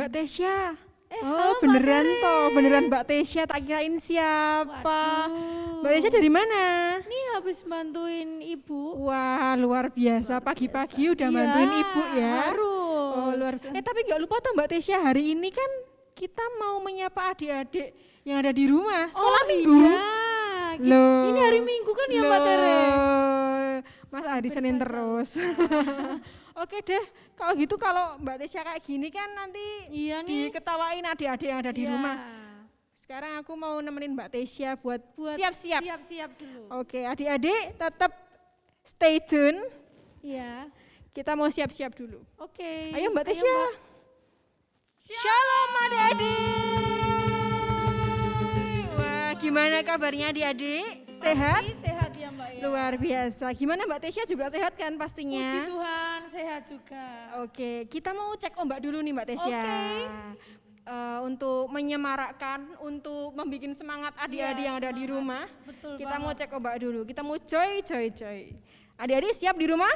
Mbak Tesya. Halo, Mbak Beneran Tere. toh, beneran Mbak Tesya, tak kirain siapa. Waduh. Mbak Tesya dari mana? Ini habis bantuin ibu. Wah, luar biasa. Pagi-pagi udah Iya, bantuin ibu ya. Harus. Oh, luar. Tapi nggak lupa tuh Mbak Tesya, hari ini kan kita mau menyapa adik-adik yang ada di rumah. Sekolah minggu. Iya. Loh. Ini hari Minggu kan ya Mbak Tere? Loh. Mas Adi Senin Bersaja. terus. Oke deh, kalau gitu kalau Mbak Tesya kayak gini kan nanti Iya nih. diketawain adik-adik yang ada di Iya. rumah. Sekarang aku mau nemenin Mbak Tesya buat Buat siap-siap. Siap-siap dulu. Oke, adik-adik tetap stay tune. Iya. Kita mau siap-siap dulu. Oke. Ayo Mbak Tesya. Mbak. Shalom adik-adik. Wah, gimana kabarnya adik-adik? Sehat? Pasti sehat ya Mbak ya. Luar biasa. Gimana Mbak Tesya juga sehat kan pastinya? Puji Tuhan sehat juga. Oke, kita mau cek ombak dulu nih Mbak Tesya. Oke. Untuk menyemarakkan, untuk membuat semangat adik-adik Iya, yang ada di semangat. rumah. Betul Kita banget. mau cek ombak dulu. Kita mau joy. Adik-adik siap di rumah?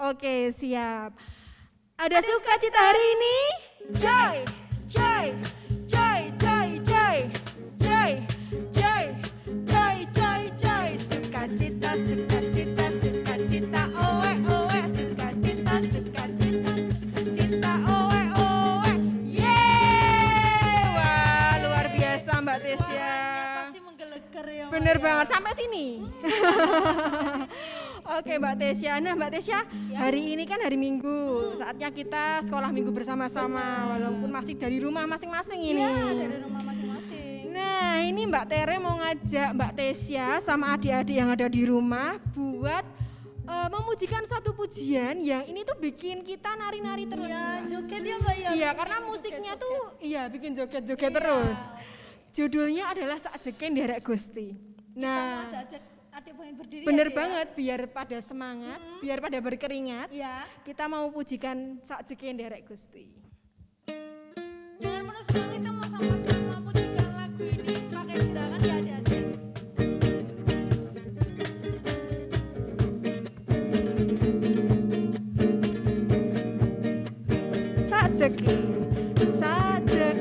Oke, siap. Ada sukacita hari ini? Joy. Sukacita, oe, sukacita, oe. Yeay! Wah, luar biasa Mbak Tesya. Suaranya pasti menggelegar ya Mbak Bener ya. banget, sampai sini. Oke Mbak Tesya, nah Mbak Tesya hari ini kan hari Minggu, saatnya kita sekolah minggu bersama-sama walaupun masih dari rumah masing-masing ini. Iya, dari rumah masing-masing. Nah ini Mbak Tere mau ngajak Mbak Tesya sama adik-adik yang ada di rumah buat memujikan satu pujian yang ini tuh bikin kita nari-nari terus. Iya, joget ya Mbak ya. Iya, bikin karena joget-joget. musiknya tuh iya bikin joget-joget Iya. terus. Judulnya adalah Sakjeken Derek Gusti. Kita mau Nah, ajak adik pengen berdiri bener ya, Dek, ya? banget biar pada semangat, biar pada berkeringat. Iya. Kita mau pujikan Sakjeken Derek Gusti. Dengan penuh semangat kita mau sama-sama pujikan lagu ini pakai gerakan ya adik-adik. Sakjeken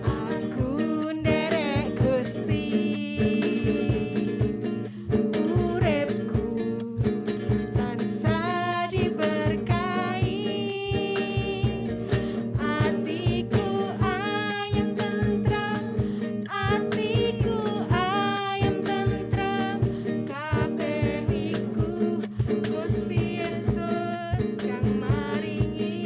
aku nderek Gusti. Uripku tansah diberkahi. Atiku ayem tentram, kabeh iku Gusti Yesus kang maringi.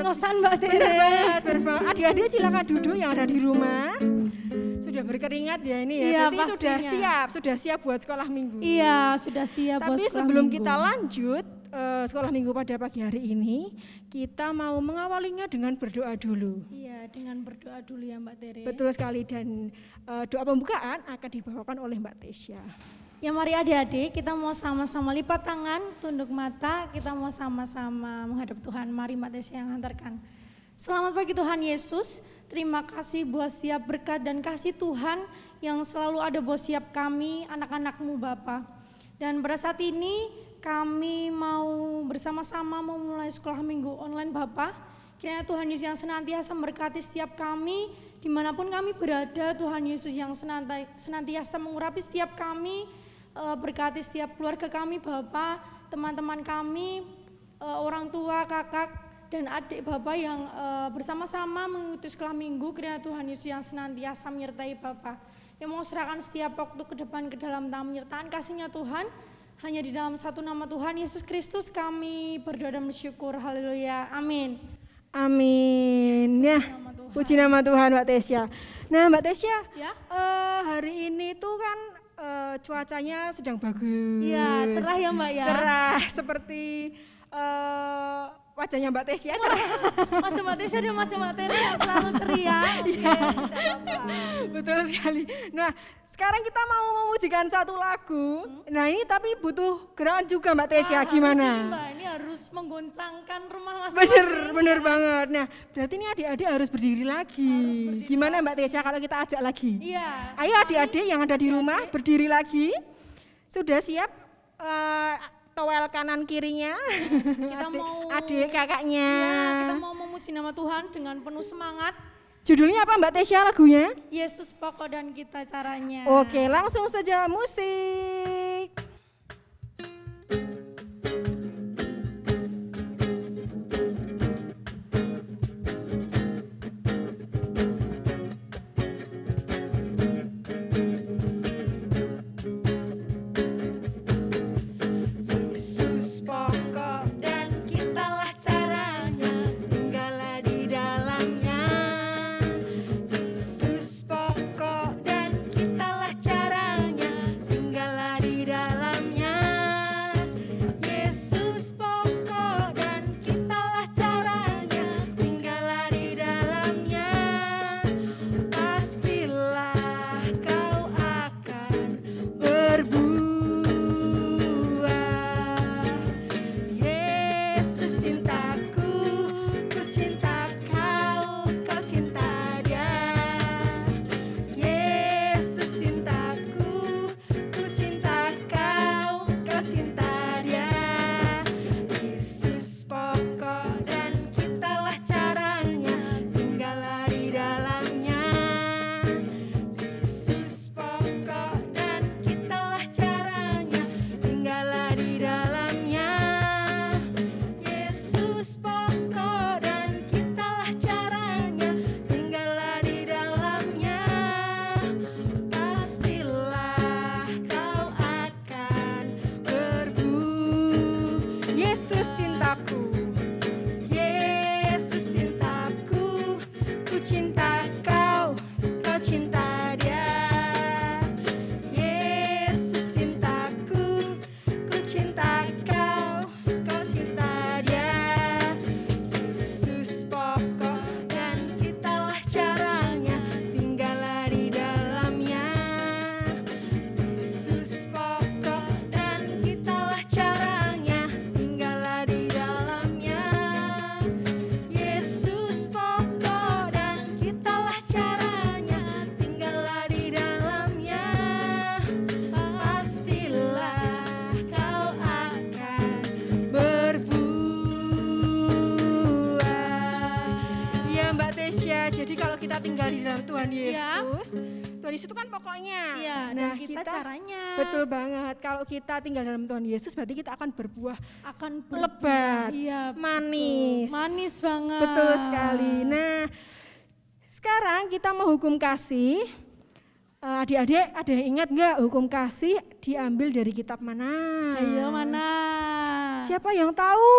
ngos-ngosan Mbak Tere. Bener banget. Adik-adik silakan duduk yang ada di rumah. Sudah berkeringat ya ini ya. Iya, Berarti pastinya. sudah siap buat sekolah minggu. Iya, sudah siap buat Tapi sekolah sebelum minggu. kita lanjut sekolah minggu pada pagi hari ini, kita mau mengawalinya dengan berdoa dulu. Iya, dengan berdoa dulu ya Mbak Tere. Betul sekali, dan doa pembukaan akan dibawakan oleh Mbak Tesya. Ya mari adik-adik, kita mau sama-sama lipat tangan, tunduk mata, kita mau sama-sama menghadap Tuhan. Mari Mbak Tesya yang hantarkan. Selamat pagi Tuhan Yesus, terima kasih buat siap berkat dan kasih Tuhan yang selalu ada buat siap kami, anak-anak-Mu Bapa. Dan pada saat ini kami mau bersama-sama memulai sekolah minggu online Bapa. Kiranya Tuhan Yesus yang senantiasa memberkati setiap kami, dimanapun kami berada, Tuhan Yesus yang senantiasa mengurapi setiap kami, berkati setiap keluarga kami Bapa, teman-teman kami, orang tua, kakak, dan adik Bapak yang bersama-sama mengikuti sekolah minggu. Kiranya Tuhan Yesus yang senantiasa menyertai Bapak, yang mau serahkan setiap waktu ke depan ke dalam tangan penyertaan kasih-Nya Tuhan. Hanya di dalam satu nama Tuhan Yesus Kristus kami berdoa dan bersyukur. Haleluya, amin. Amin. Ya, Nama Tuhan. puji nama Tuhan Mbak Tesya. Nah Mbak Tesya, Ya. hari ini tuh kan cuacanya sedang bagus. Iya, cerah ya Mbak ya. Cerah, seperti wajahnya Mbak Tesya cerah. Mas Mbak Tesya dan Mas Mbak Tere yang selalu ceria. Oke, tidak apa-apa. Betul sekali. Nah, sekarang kita mau memujikan satu lagu. Nah, ini tapi butuh gerakan juga Mbak Tesya. Harus Gimana? ini, Mbak, ini harus menggoncangkan rumah masing-masing. Bener banget. Nah, berarti ini adik-adik harus berdiri lagi. Gimana Mbak Tesya kalau kita ajak lagi? Iya. Ayo adik-adik yang ada di rumah berdiri lagi. Sudah siap? Towel kanan kirinya. Kita mau adik kakaknya. Iya, kita mau memuji nama Tuhan dengan penuh semangat. Judulnya apa Mbak Tesya lagunya? Yesus pokok dan kita caranya. Oke, langsung saja musik. Yesus pokok dan kitalah caranya, tinggallah di dalamnya. Yesus pokok dan kitalah caranya, tinggallah di dalamnya. Yesus pokok dan kitalah caranya, tinggallah di dalamnya. Pastilah kau akan berbuah. Yesus cintaku, ku cinta kau, kau cinta dia. Yesus cintaku, ku cinta kau, kau cinta dia. Yesus pokok dan kitalah caranya, tinggallah di dalamnya. Yesus pokok dan kitalah caranya, tinggallah di dalamnya. Yesus pokok dan kitalah caranya, tinggallah di dalamnya. Pastilah kau akan berbuah. Yesus cintaku, Yesus cintaku, ku cinta kau, kau cinta dia. Yesus cintaku, ku cinta kau, kau cinta dia. Yesus pokok dan kitalah caranya, tinggallah di dalamnya. Yesus pokok dan kitalah caranya, tinggallah di dalamnya. Yesus pokok dan kitalah caranya, tinggallah di dalamnya. Pastilah kau akan berbuah. Ya Mbak Tesya, jadi kalau kita tinggal di dalam Tuhan Yesus, Tuhan Yesus itu kan pokoknya. Iya, dan kita caranya. Betul banget. Kalau kita tinggal dalam Tuhan Yesus, berarti kita akan berbuah Akan lebat, Iya, manis. manis banget. Betul sekali. Nah, sekarang kita mau hukum kasih. Adik-adik, ada yang ingat nggak hukum kasih diambil dari kitab mana? Ayo mana? Siapa yang tahu?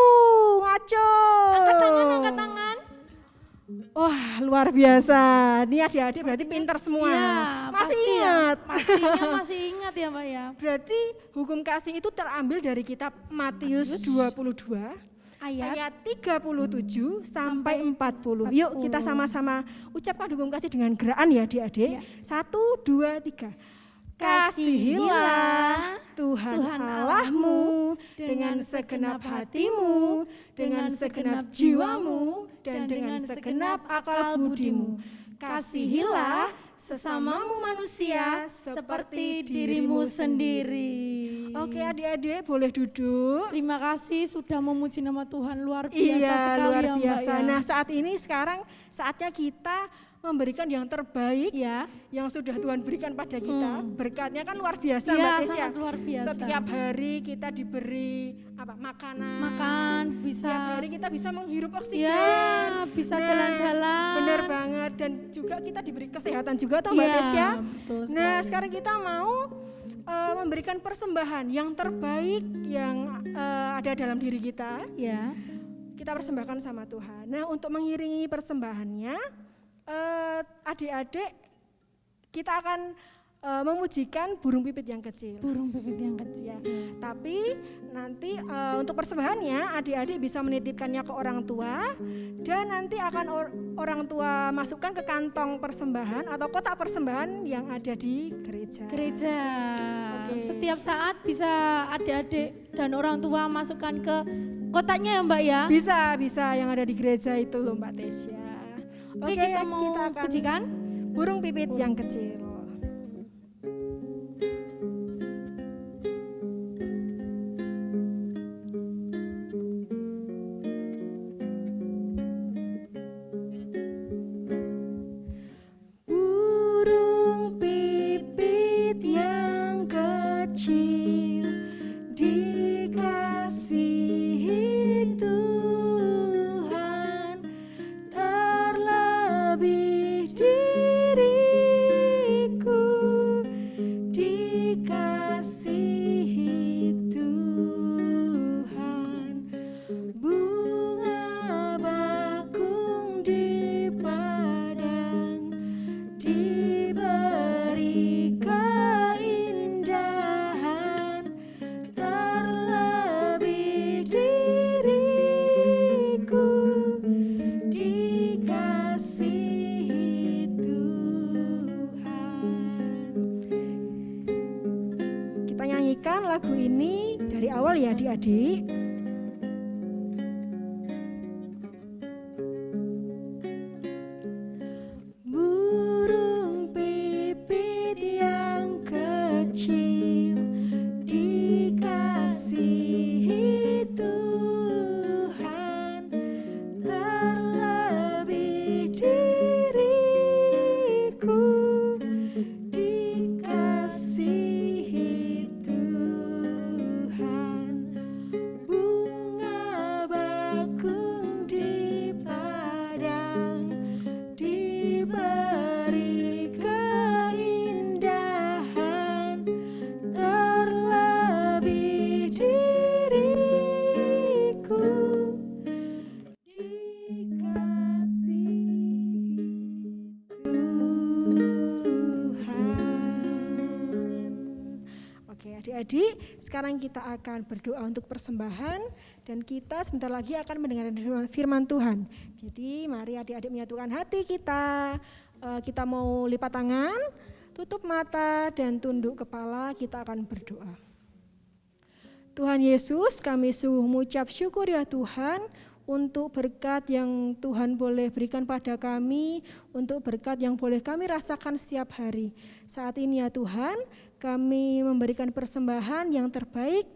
Ngaco. Angkat tangan, angkat tangan. Wah, luar biasa. Ini adik-adik berarti pintar semua. Iya, Masih pasti ingat. Ya. Pastinya masih ingat ya Mbak ya. Berarti hukum kasih itu terambil dari kitab Matius 22 ayat 37 sampai 40. Yuk kita sama-sama ucapkan hukum kasih dengan gerakan ya adik-adik. 1, 2, 3. Kasihilah Tuhan Allahmu dengan segenap hatimu, dengan segenap jiwamu, dan dengan segenap akal budimu. Kasihilah sesamamu manusia seperti dirimu sendiri. Oke adik-adik boleh duduk. Terima kasih sudah memuji nama Tuhan, luar biasa Iya, sekali luar ya Mbak biasa. ya. Nah sekarang saatnya kita memberikan yang terbaik Ya. yang sudah Tuhan berikan pada kita. Berkatnya kan luar biasa Iya, Mbak Tes ya. sangat luar biasa. Setiap hari kita diberi makanan. Makan bisa. Setiap hari kita bisa menghirup oksigen. Ya, bisa jalan-jalan. Benar banget, dan juga kita diberi kesehatan juga toh Mbak Iya, Tes ya. betul sekali. Nah, sekarang kita mau memberikan persembahan yang terbaik yang ada dalam diri kita. Ya. Kita persembahkan sama Tuhan. Nah, untuk mengiringi persembahannya, adik-adik kita akan memujikan burung pipit yang kecil. Burung pipit yang kecil. Ya. Tapi nanti untuk persembahannya adik-adik bisa menitipkannya ke orang tua, dan nanti akan orang tua masukkan ke kantong persembahan atau kotak persembahan yang ada di gereja. Gereja. Oke. Setiap saat bisa adik-adik dan orang tua masukkan ke kotaknya ya Mbak ya. Bisa yang ada di gereja itu loh Mbak Tesya. Oke, kita mau akan pujikan burung pipit yang kecil. Burung pipit yang kecil dikasihi Tuhan, terlebih diriku dikasihi Tuhan. Bunga bakung di padang diberi keindahan, terlebih diriku dikasihi Tuhan. Kita nyanyikan lagu ini dari awal ya adik-adik. Burung pipit yang kecil dikasihi Tuhan, terlebih diriku dikasihi Tuhan. Bunga bakung di padang diberi keindahan, terlebih diriku dikasihi Tuhan. Oke adik-adik, sekarang kita akan berdoa untuk persembahan, dan kita sebentar lagi akan mendengarkan firman Tuhan. Jadi mari adik-adik menyatukan hati kita. Kita mau lipat tangan, tutup mata dan tunduk kepala, kita akan berdoa. Tuhan Yesus, kami sungguh mengucap syukur ya Tuhan untuk berkat yang Tuhan boleh berikan pada kami, untuk berkat yang boleh kami rasakan setiap hari. Saat ini ya Tuhan, kami memberikan persembahan yang terbaik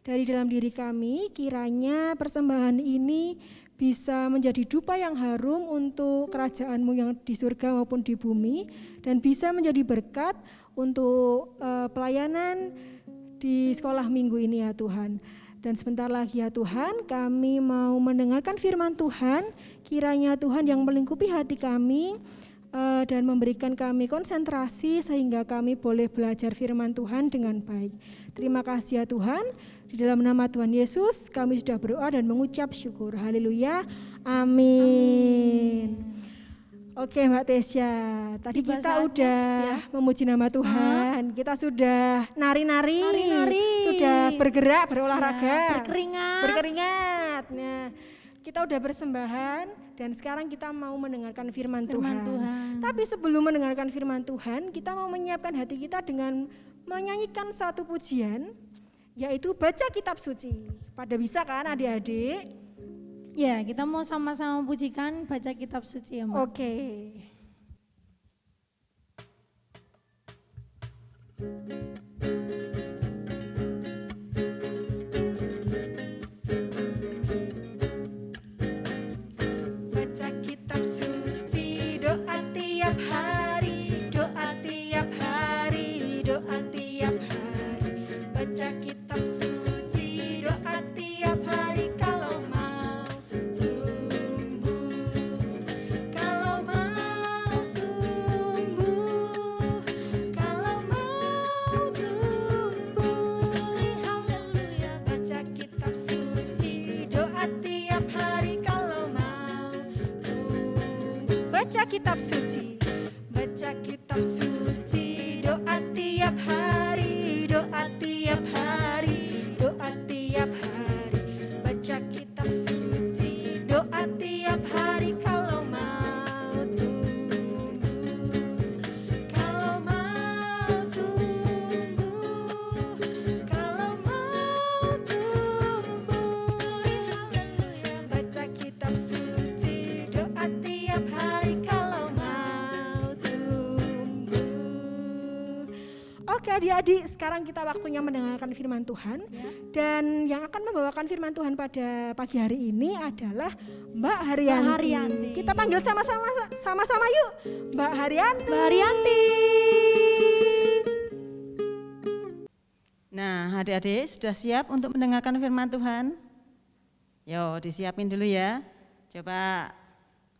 dari dalam diri kami. Kiranya persembahan ini bisa menjadi dupa yang harum untuk kerajaan-Mu yang di surga maupun di bumi, dan bisa menjadi berkat untuk pelayanan di sekolah minggu ini ya Tuhan. Dan sebentar lagi ya Tuhan, kami mau mendengarkan firman Tuhan. Kiranya Tuhan yang melingkupi hati kami dan memberikan kami konsentrasi sehingga kami boleh belajar firman Tuhan dengan baik. Terima kasih ya Tuhan. Di dalam nama Tuhan Yesus kami sudah berdoa dan mengucap syukur. Haleluya. Amin. Oke Mbak Tesya, tadi kita Bahasa udah ya. memuji nama Tuhan, kita sudah nari-nari, sudah bergerak, berolahraga, berkeringat. Nah, kita udah bersembahan dan sekarang kita mau mendengarkan firman Tuhan. Tapi sebelum mendengarkan firman Tuhan, kita mau menyiapkan hati kita dengan menyanyikan satu pujian, yaitu baca kitab suci. Pada bisa kan adik-adik? Ya, kita mau sama-sama pujikan baca kitab suci ya Mbak. Oke. Baca kitab suci, doa tiap hari, doa tiap hari, doa tiap hari. Baca kitab suci, doa tiap hari kalau mau tumbuh, kalau mau tumbuh, kalau mau tumbuh. Haleluya, baca kitab suci, doa tiap hari kalau mau tumbuh. Baca kitab suci, baca kitab suci, doa tiap hari, doa tiap hari, doa tiap hari. Baca kitab suci, doa tiap hari kalau mau tumbuh, kalau mau tumbuh, kalau mau tumbuh. Haleluya, baca kitab suci, doa tiap hari kalau mau tumbuh. Oke adik-adik, sekarang kita waktunya mendengarkan firman Tuhan. Dan yang akan membawakan firman Tuhan pada pagi hari ini adalah Mbak Haryanti. Haryanti. Kita panggil sama-sama yuk, Mbak Haryanti. Mbak Haryanti. Nah, adik-adik sudah siap untuk mendengarkan firman Tuhan? Yo, disiapin dulu ya. Coba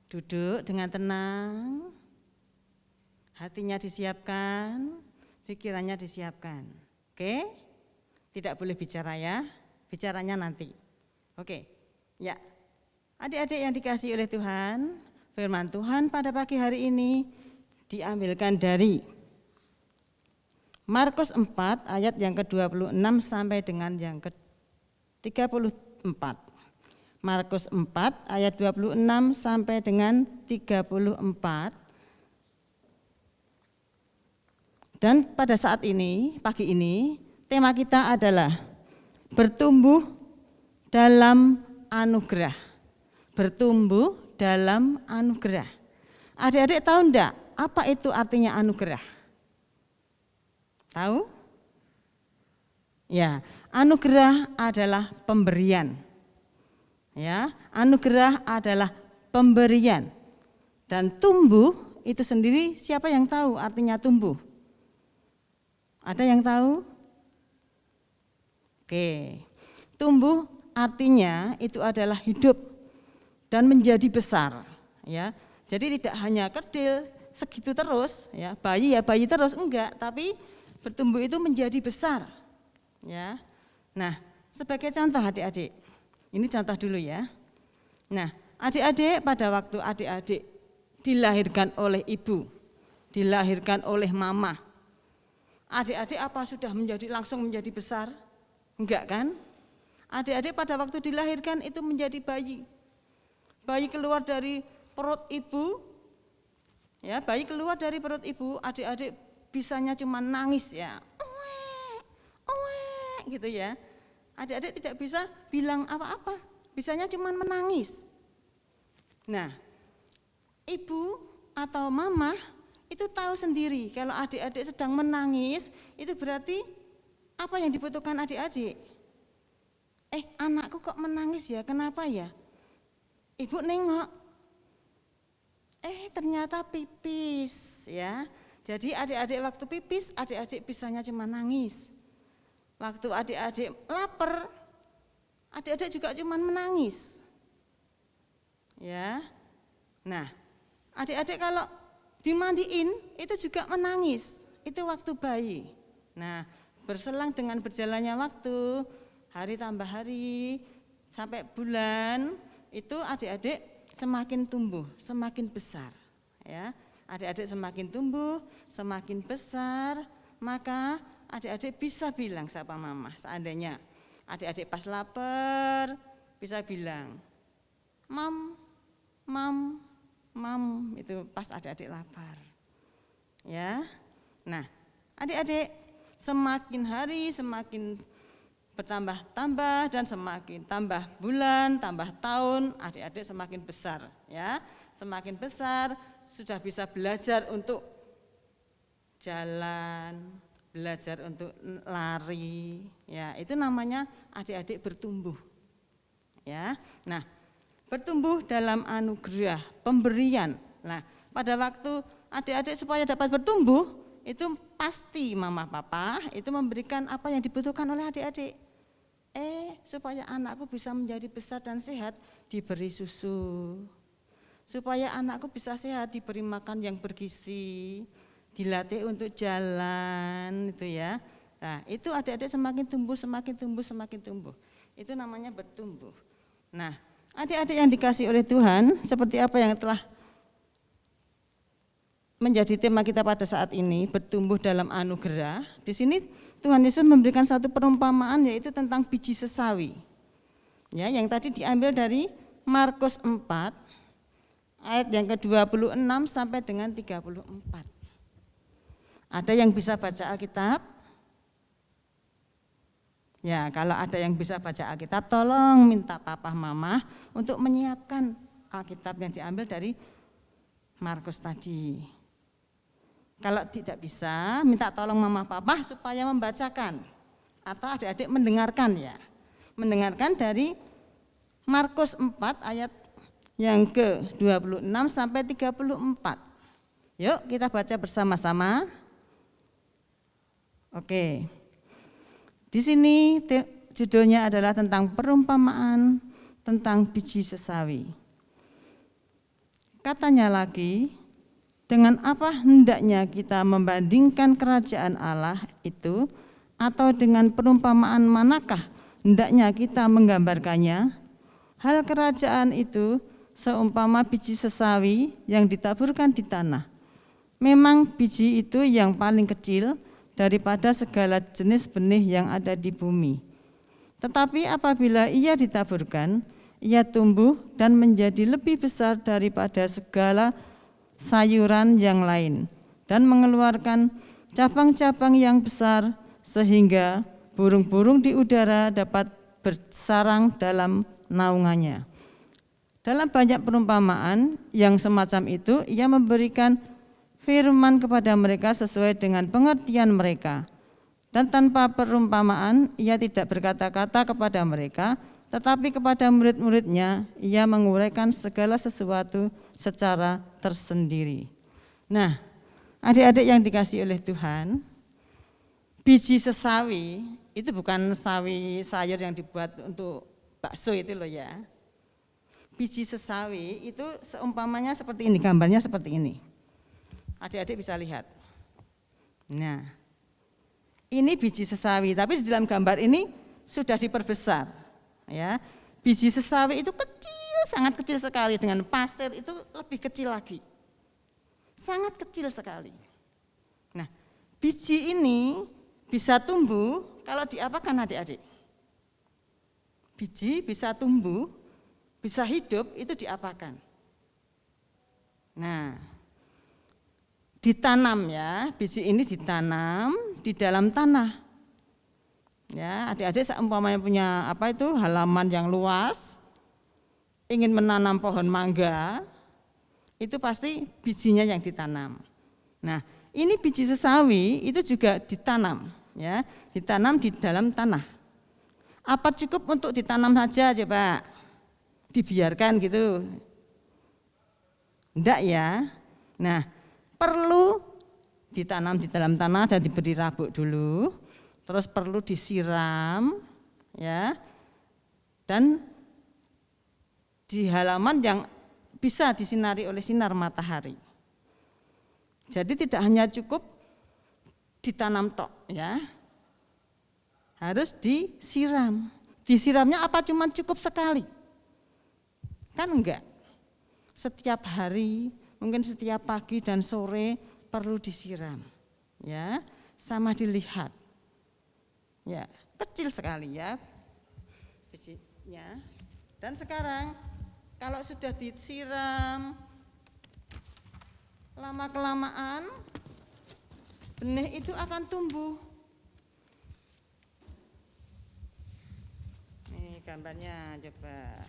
duduk dengan tenang. Hatinya disiapkan, pikirannya disiapkan. Oke? Tidak boleh bicara ya, bicaranya nanti. Oke, ya. Adik-adik yang dikasihi oleh Tuhan, firman Tuhan pada pagi hari ini diambilkan dari Markus 4 ayat yang ke-26 sampai dengan yang ke-34. Markus 4 ayat 26 sampai dengan 34. Dan pada saat ini, pagi ini, tema kita adalah bertumbuh dalam anugerah. Bertumbuh dalam anugerah. Adik-adik tahu enggak apa itu artinya anugerah? Tahu? Ya, anugerah adalah pemberian. Ya, anugerah adalah pemberian. Dan tumbuh itu sendiri siapa yang tahu artinya tumbuh? Ada yang tahu? Oke. Tumbuh artinya itu adalah hidup dan menjadi besar, ya. Jadi tidak hanya kecil segitu terus, ya bayi terus enggak, tapi bertumbuh itu menjadi besar, ya. Nah, sebagai contoh adik-adik, ini contoh dulu ya. Nah, adik-adik pada waktu adik-adik dilahirkan oleh ibu, dilahirkan oleh mama, adik-adik apa sudah langsung menjadi besar? Enggak kan? Adik-adik pada waktu dilahirkan itu menjadi bayi. Bayi keluar dari perut ibu, ya bayi keluar dari perut ibu, adik-adik bisanya cuma nangis ya, gitu ya. Adik-adik tidak bisa bilang apa-apa, bisanya cuma menangis. Nah, ibu atau mama itu tahu sendiri kalau adik-adik sedang menangis, itu berarti apa yang dibutuhkan adik-adik? Anakku kok menangis ya, kenapa ya? Ibu nengok, ternyata pipis ya. Jadi adik-adik waktu pipis, adik-adik bisanya cuma nangis. Waktu adik-adik lapar, adik-adik juga cuma menangis. Ya. Nah, adik-adik kalau dimandiin itu juga menangis. Itu waktu bayi. Nah, berselang dengan berjalannya waktu, hari tambah hari, sampai bulan, itu adik-adik semakin tumbuh, semakin besar. ya. Adik-adik semakin tumbuh, semakin besar, maka adik-adik bisa bilang sama mama. Seandainya adik-adik pas lapar bisa bilang, mam, itu pas adik-adik lapar. Ya. Nah, adik-adik semakin hari semakin bertambah-tambah dan semakin tambah bulan, tambah tahun, adik-adik semakin besar, ya. Semakin besar sudah bisa belajar untuk jalan, belajar untuk lari, ya. Itu namanya adik-adik bertumbuh. Ya. Nah, bertumbuh dalam anugerah, pemberian. Nah, pada waktu adik-adik supaya dapat bertumbuh, itu pasti mama papa itu memberikan apa yang dibutuhkan oleh adik-adik. Supaya anakku bisa menjadi besar dan sehat, diberi susu. Supaya anakku bisa sehat, diberi makan yang bergizi, dilatih untuk jalan, itu ya. Nah, itu adik-adik semakin tumbuh, semakin tumbuh, semakin tumbuh. Itu namanya bertumbuh. Nah, adik-adik yang dikasih oleh Tuhan, seperti apa yang telah menjadi tema kita pada saat ini, bertumbuh dalam anugerah. Di sini Tuhan Yesus memberikan satu perumpamaan, yaitu tentang biji sesawi. Ya, yang tadi diambil dari Markus 4 ayat yang ke-26 sampai dengan 34. Ada yang bisa baca Alkitab? Ya, kalau ada yang bisa baca Alkitab, tolong minta papa mama untuk menyiapkan Alkitab yang diambil dari Markus tadi. Kalau tidak bisa, minta tolong mama papa supaya membacakan atau adik-adik mendengarkan, ya. Mendengarkan dari Markus 4 ayat yang ke-26 sampai 34. Yuk kita baca bersama-sama. Oke. Di sini judulnya adalah tentang perumpamaan tentang biji sesawi. Katanya lagi, dengan apa hendaknya kita membandingkan kerajaan Allah itu, atau dengan perumpamaan manakah hendaknya kita menggambarkannya? Hal kerajaan itu seumpama biji sesawi yang ditaburkan di tanah. Memang biji itu yang paling kecil daripada segala jenis benih yang ada di bumi. Tetapi apabila ia ditaburkan, ia tumbuh dan menjadi lebih besar daripada segala sayuran yang lain, dan mengeluarkan cabang-cabang yang besar, sehingga burung-burung di udara dapat bersarang dalam naungannya. Dalam banyak perumpamaan yang semacam itu, ia memberikan firman kepada mereka sesuai dengan pengertian mereka. Dan tanpa perumpamaan, ia tidak berkata-kata kepada mereka, tetapi kepada murid-muridnya, ia menguraikan segala sesuatu secara tersendiri. Nah, adik-adik yang dikasih oleh Tuhan, biji sesawi itu bukan sawi sayur yang dibuat untuk bakso itu loh ya. Biji sesawi itu seumpamanya seperti ini, gambarnya seperti ini. Adik-adik bisa lihat. Nah, ini biji sesawi, tapi di dalam gambar ini sudah diperbesar. Ya, biji sesawi itu kecil, sangat kecil sekali, dengan pasir itu lebih kecil lagi. Sangat kecil sekali. Nah, biji ini bisa tumbuh kalau diapakan adik-adik? Biji bisa tumbuh, bisa hidup, itu diapakan? Nah, ditanam ya, biji ini ditanam di dalam tanah. Ya, adik-adik seumpamanya punya halaman yang luas, ingin menanam pohon mangga, itu pasti bijinya yang ditanam. Nah, ini biji sesawi itu juga ditanam, ya, ditanam di dalam tanah. Apa cukup untuk ditanam saja coba? Dibiarkan gitu? Enggak ya. Nah, perlu ditanam di dalam tanah dan diberi rabuk dulu, terus perlu disiram, ya, dan di halaman yang bisa disinari oleh sinar matahari. Jadi tidak hanya cukup ditanam tok, ya, harus disiram. Disiramnya apa cuma cukup sekali? Kan enggak. Setiap hari mungkin setiap pagi dan sore perlu disiram, ya, sama dilihat, ya, kecil sekali ya bijinya. Dan sekarang kalau sudah disiram lama-kelamaan, benih itu akan tumbuh. Nih gambarnya coba.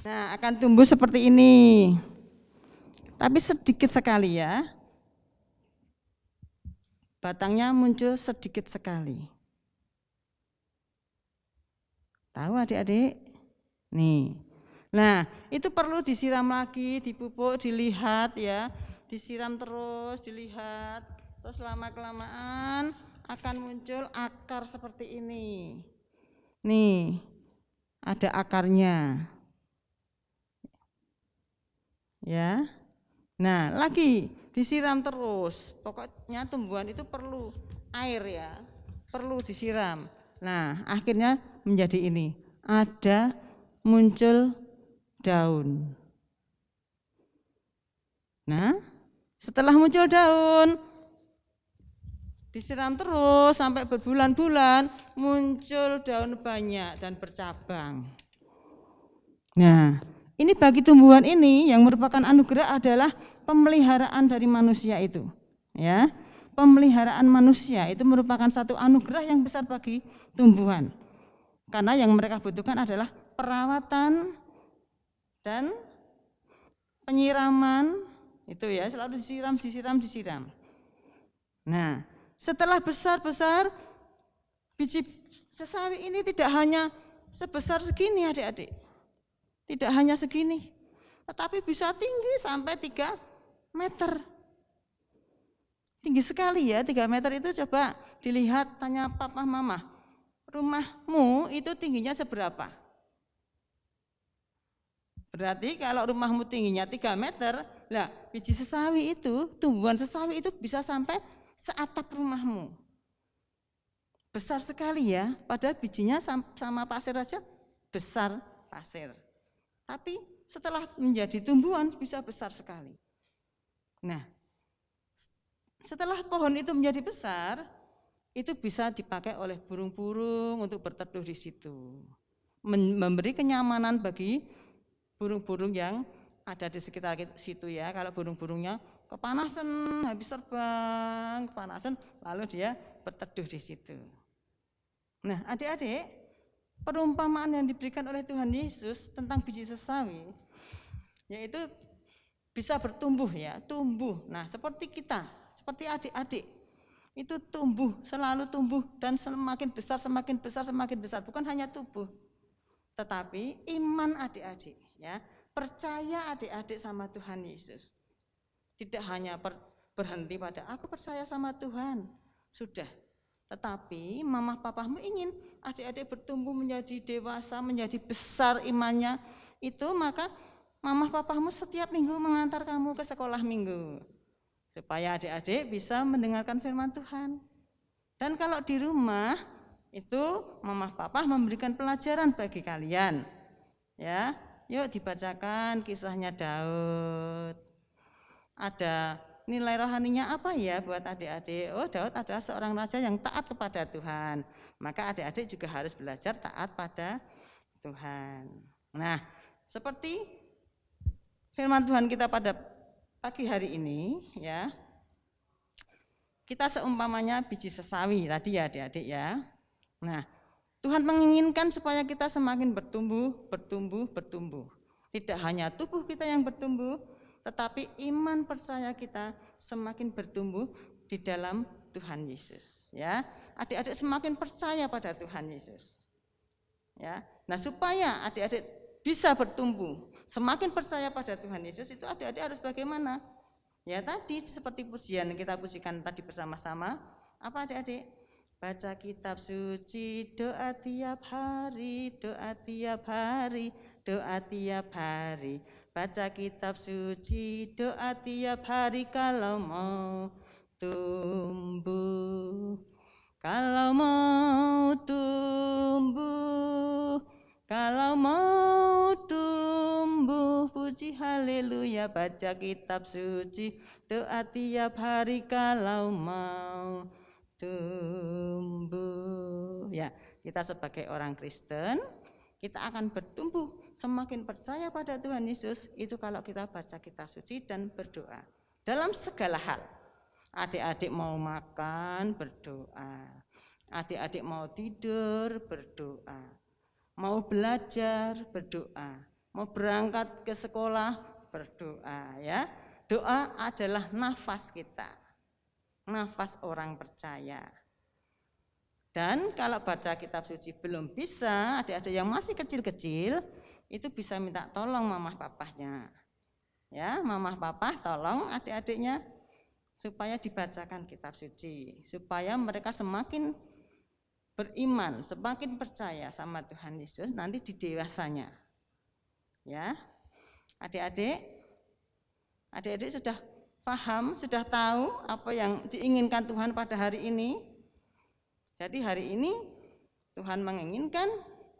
Nah, akan tumbuh seperti ini. Tapi sedikit sekali ya. Batangnya muncul sedikit sekali. Tahu adik-adik? Nih. Nah, itu perlu disiram lagi, dipupuk, dilihat ya. Disiram terus, dilihat. Terus lama-kelamaan akan muncul akar seperti ini. Nih, ada akarnya. Ya. Nah, lagi disiram terus. Pokoknya tumbuhan itu perlu air ya, perlu disiram. Nah, akhirnya menjadi ini. Ada muncul daun. Nah, setelah muncul daun, disiram terus sampai berbulan-bulan, muncul daun banyak dan bercabang. Nah, ini bagi tumbuhan ini yang merupakan anugerah adalah pemeliharaan dari manusia itu. Ya, pemeliharaan manusia itu merupakan satu anugerah yang besar bagi tumbuhan. Karena yang mereka butuhkan adalah perawatan dan penyiraman, itu ya, selalu disiram. Nah, setelah besar-besar, biji sesawi ini tidak hanya sebesar segini adik-adik. Tidak hanya segini, tetapi bisa tinggi sampai 3 meter. Tinggi sekali ya, 3 meter itu coba dilihat, tanya papa mama, rumahmu itu tingginya seberapa? Berarti kalau rumahmu tingginya 3 meter, lah biji sesawi itu, tumbuhan sesawi itu bisa sampai seatap rumahmu. Besar sekali ya, padahal bijinya sama pasir aja besar pasir. Tapi setelah menjadi tumbuhan bisa besar sekali. Nah, setelah pohon itu menjadi besar, itu bisa dipakai oleh burung-burung untuk berteduh di situ. Memberi kenyamanan bagi burung-burung yang ada di sekitar situ ya. Kalau burung-burungnya kepanasan, habis terbang, kepanasan, lalu dia berteduh di situ. Nah, adik-adik, perumpamaan yang diberikan oleh Tuhan Yesus tentang biji sesawi, yaitu bisa bertumbuh ya, tumbuh. Nah, seperti kita, seperti adik-adik, itu tumbuh, selalu tumbuh dan semakin besar, bukan hanya tubuh, tetapi iman adik-adik ya, percaya adik-adik sama Tuhan Yesus. Tidak hanya berhenti pada aku percaya sama Tuhan, sudah. Tetapi mama papamu ingin adik-adik bertumbuh menjadi dewasa, menjadi besar imannya itu, maka mama papamu setiap minggu mengantar kamu ke sekolah minggu supaya adik-adik bisa mendengarkan firman Tuhan. Dan kalau di rumah itu mama papa memberikan pelajaran bagi kalian. Ya, yuk dibacakan kisahnya Daud. Ada nilai rohaninya apa ya buat adik-adik? Oh, Daud adalah seorang raja yang taat kepada Tuhan. Maka adik-adik juga harus belajar taat pada Tuhan. Nah, seperti firman Tuhan kita pada pagi hari ini ya. Kita seumpamanya biji sesawi tadi ya adik-adik ya. Nah, Tuhan menginginkan supaya kita semakin bertumbuh. Tidak hanya tubuh kita yang bertumbuh, tetapi iman percaya kita semakin bertumbuh di dalam Tuhan Yesus. Ya, adik-adik semakin percaya pada Tuhan Yesus. Ya, nah supaya adik-adik bisa bertumbuh, semakin percaya pada Tuhan Yesus, itu adik-adik harus bagaimana? Ya tadi seperti pujian kita pujikan tadi bersama-sama. Apa adik-adik? Baca kitab suci, doa tiap hari, doa tiap hari, doa tiap hari. Baca kitab suci, doa tiap hari kalau mau tumbuh. Kalau mau tumbuh, kalau mau tumbuh, puji haleluya, baca kitab suci, doa tiap hari kalau mau tumbuh. Ya, kita sebagai orang Kristen, kita akan bertumbuh semakin percaya pada Tuhan Yesus itu kalau kita baca kitab suci dan berdoa dalam segala hal. Adik-adik mau makan, berdoa. Adik-adik mau tidur, berdoa. Mau belajar, berdoa. Mau berangkat ke sekolah, berdoa, ya. Doa adalah nafas kita. Nafas orang percaya. Dan kalau baca kitab suci belum bisa, adik-adik yang masih kecil-kecil itu bisa minta tolong mamah papahnya. Ya, mamah papah tolong adik-adiknya supaya dibacakan kitab suci, supaya mereka semakin beriman, semakin percaya sama Tuhan Yesus nanti di dewasanya. Ya, adik-adik sudah paham, sudah tahu apa yang diinginkan Tuhan pada hari ini. Jadi hari ini Tuhan menginginkan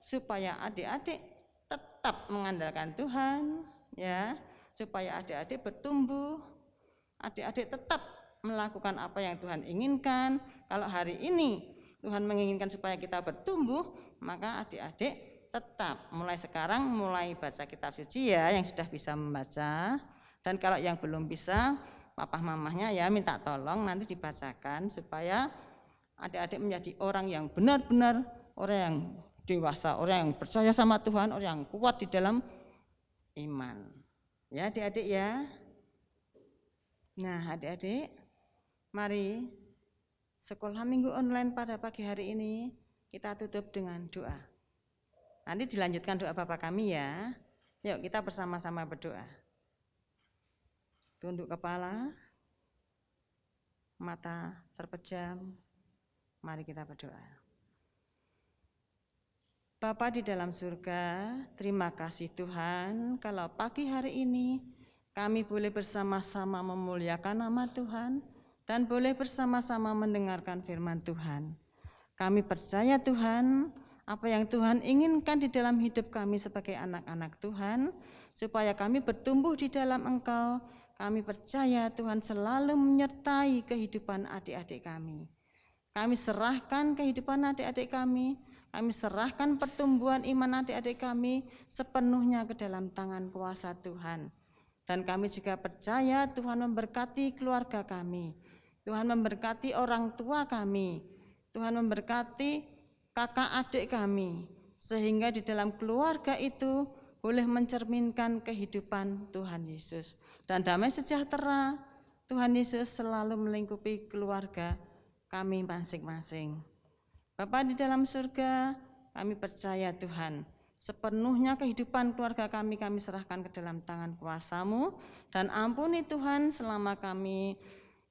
supaya adik-adik tetap mengandalkan Tuhan, ya, supaya adik-adik bertumbuh. Adik-adik tetap melakukan apa yang Tuhan inginkan. Kalau hari ini Tuhan menginginkan supaya kita bertumbuh, maka adik-adik tetap mulai sekarang mulai baca kitab suci ya, yang sudah bisa membaca. Dan kalau yang belum bisa, papa mamahnya ya minta tolong nanti dibacakan supaya adik-adik menjadi orang yang benar-benar orang yang dewasa, orang yang percaya sama Tuhan, orang yang kuat di dalam iman. Ya adik-adik ya. Nah adik-adik, mari sekolah minggu online pada pagi hari ini kita tutup dengan doa. Nanti dilanjutkan doa Bapa kami ya. Yuk kita bersama-sama berdoa. Tunduk kepala, mata terpejam, mari kita berdoa. Bapa di dalam surga, terima kasih Tuhan kalau pagi hari ini kami boleh bersama-sama memuliakan nama Tuhan dan boleh bersama-sama mendengarkan firman Tuhan. Kami percaya Tuhan, apa yang Tuhan inginkan di dalam hidup kami sebagai anak-anak Tuhan, supaya kami bertumbuh di dalam Engkau. Kami percaya Tuhan selalu menyertai kehidupan adik-adik kami. Kami serahkan kehidupan adik-adik kami serahkan pertumbuhan iman adik-adik kami sepenuhnya ke dalam tangan kuasa Tuhan. Dan kami juga percaya Tuhan memberkati keluarga kami, Tuhan memberkati orang tua kami, Tuhan memberkati kakak adik kami, sehingga di dalam keluarga itu boleh mencerminkan kehidupan Tuhan Yesus. Dan damai sejahtera Tuhan Yesus selalu melingkupi keluarga kami masing-masing. Bapa di dalam surga, kami percaya Tuhan, sepenuhnya kehidupan keluarga kami serahkan ke dalam tangan kuasa-Mu, dan ampuni Tuhan selama kami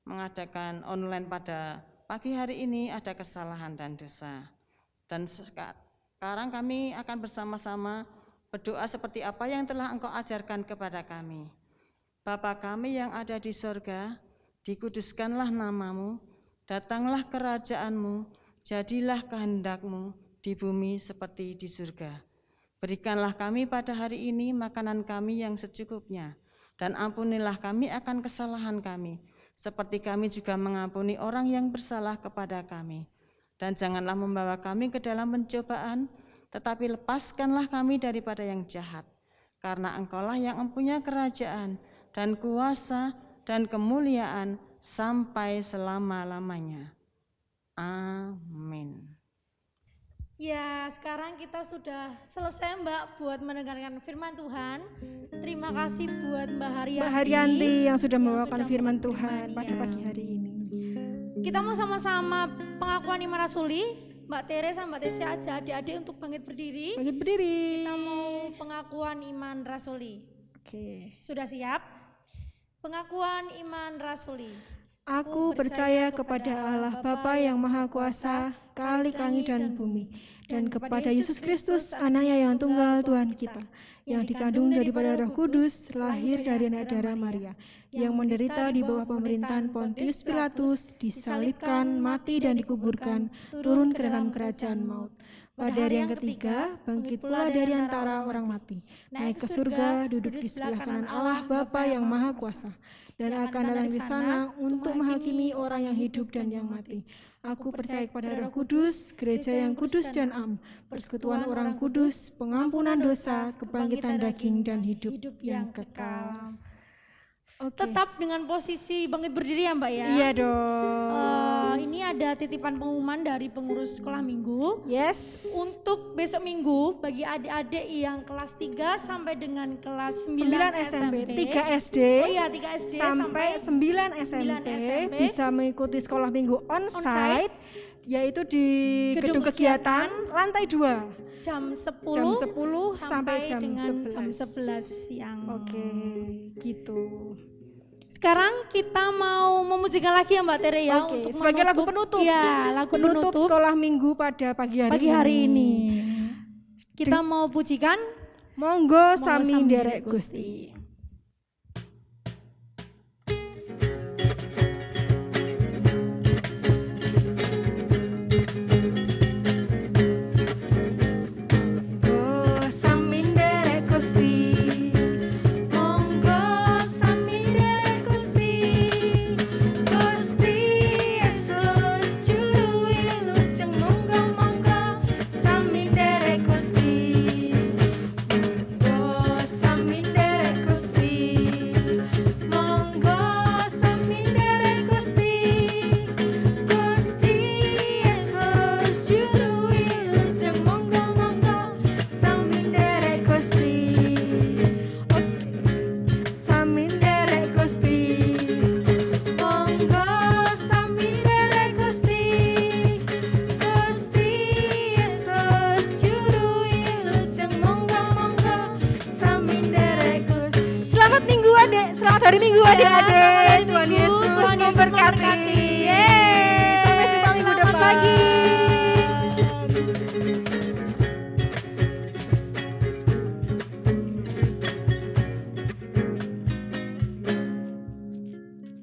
mengadakan online pada pagi hari ini ada kesalahan dan dosa. Dan sekarang kami akan bersama-sama berdoa seperti apa yang telah Engkau ajarkan kepada kami. Bapa kami yang ada di surga, dikuduskanlah nama-Mu, datanglah kerajaan-Mu, jadilah kehendak-Mu di bumi seperti di surga. Berikanlah kami pada hari ini makanan kami yang secukupnya, dan ampunilah kami akan kesalahan kami, seperti kami juga mengampuni orang yang bersalah kepada kami. Dan janganlah membawa kami ke dalam pencobaan, tetapi lepaskanlah kami daripada yang jahat. Karena Engkaulah yang mempunyai kerajaan dan kuasa dan kemuliaan sampai selama-lamanya. Amin. Ya, sekarang kita sudah selesai Mbak buat mendengarkan firman Tuhan. Terima kasih buat Mbak Haryanti yang sudah membawakan firman Tuhan pada ya. pagi hari ini. Kita mau sama-sama pengakuan iman rasuli. Mbak Tere sama Mbak Tesi aja adik-adik untuk bangkit berdiri. Bangkit berdiri. Kita mau pengakuan iman rasuli. Oke. Sudah siap? Pengakuan iman rasuli. Aku percaya kepada Allah Bapa yang Maha Kuasa, kali langit dan bumi, dan kepada Yesus Kristus, anaknya yang tunggal Tuhan kita, yang dikandung daripada Roh Kudus, lahir dari anak darah Maria, yang menderita di bawah pemerintahan Pontius Pilatus, disalibkan, mati dan dikuburkan, turun ke dalam kerajaan maut. Pada hari yang ketiga, bangkit pula dari antara orang mati, naik ke surga, duduk di sebelah kanan Allah Bapa yang Maha Kuasa, dan akan datang di sana untuk menghakimi orang yang hidup dan yang mati. Aku percaya kepada Roh Kudus, gereja yang kudus dan am, persekutuan orang kudus, pengampunan dosa, kebangkitan daging dan hidup yang kekal. Oke. Tetap dengan posisi bangkit berdiri ya Mbak ya. Iya dong. Ini ada titipan pengumuman dari pengurus sekolah minggu. Yes. Untuk besok minggu bagi adik-adik yang kelas 3 sampai dengan kelas 9 SMP, 3 SD, Oh iya 3 SD sampai 9 SMP, bisa mengikuti sekolah minggu onsite, yaitu di gedung kegiatan lantai 2. jam 10, Jam 10 sampai jam dengan 11. jam 11 siang. Oke, gitu. Sekarang kita mau memujikan lagi ya Mbak Tere ya. Oke, untuk sebagai lagu penutup. Ya, lagu Penutup sekolah minggu pada pagi hari ini. Kita mau pujikan Monggo Monggo sami sami nderek nderek Gusti. Monggo sami nderek Gusti. Monggo sami nderek Gusti. Gusti Yesus juru wilujeng monggo monggo sami nderek Gusti. Monggo sami nderek Gusti. Monggo sami nderek Gusti. Gusti Yesus juru wilujeng monggo monggo sami nderek Gusti. Sami nderek Gusti. Monggo sami nderek Gusti. Gusti Yesus juru wilujeng monggo monggo sami nderek Gusti. Selamat minggu Adek, selamat hari Minggu Adik-adik. selamat hari Tuhan Minggu, Yesus Tuhan Yesus memberkati. memberkati.